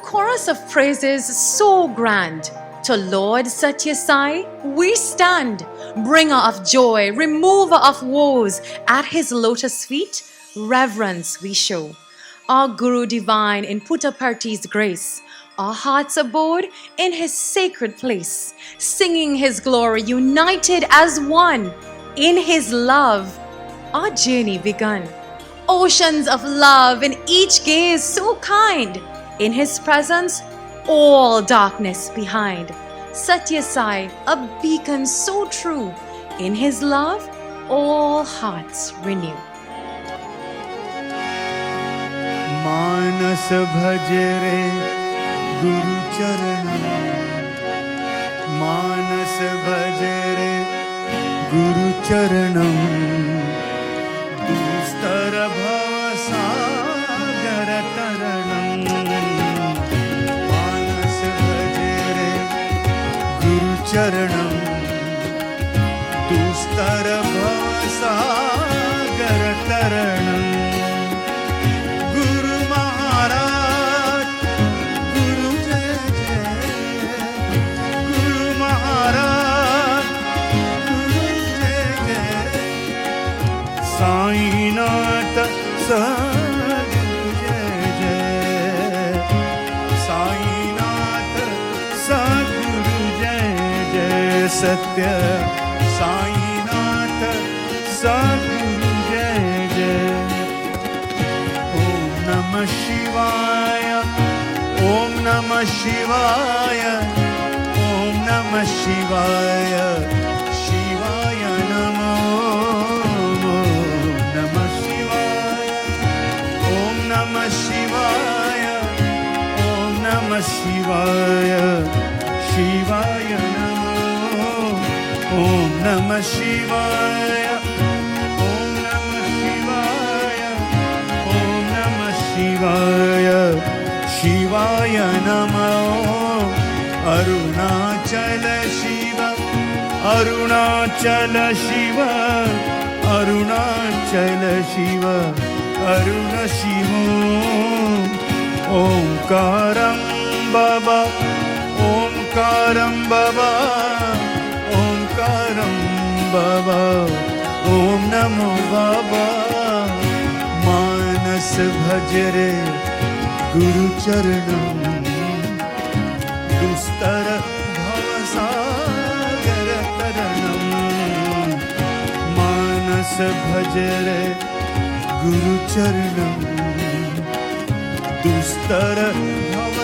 chorus of praises so grand. To Lord Satya Sai we stand, bringer of joy, remover of woes. At his lotus feet, reverence we show. Our Guru divine in Puttaparti's grace, our hearts abode in his sacred place, singing his glory, united as one. In his love, our journey begun. Oceans of love in each gaze so kind. In his presence, all darkness behind. Satya Sai, a beacon so true. In his love, all hearts renew. मानस भजरे गुरु चरणम, मानस भजरे गुरु चरणम, दुस्तर भव सागर तरणम। मानस भजरे गुरु चरणम, दुस्तर भव सागर तरणम। साईनाथ सद्गुरु जय जय, साईनाथ सद्गुरु जय जय, सत्य साईनाथ सद्गुरु जय जय। ओम नमः शिवाय, ओम नमः शिवाय, ओम नमः शिवाय, शिवाय नमो। शिवाय, ओम नमः शिवाय, शिवाय नमो। ओम नमः शिवाय, ओम नमः शिवाय, ओम नमः शिवाय, शिवाय नमो। अरुणाचल शिव, अरुणाचल शिव, अरुणाचल शिव, अरुण शिवो। ओंकारं बाबा, ओंकारं बाबा, ओंकारं बाबा, ओम नमो बाबा। मानस भजरे गुरु चरणम, दुस्तर भव सागर तरणम। मानस भजरे गुरु चरणम, दुस्तर भव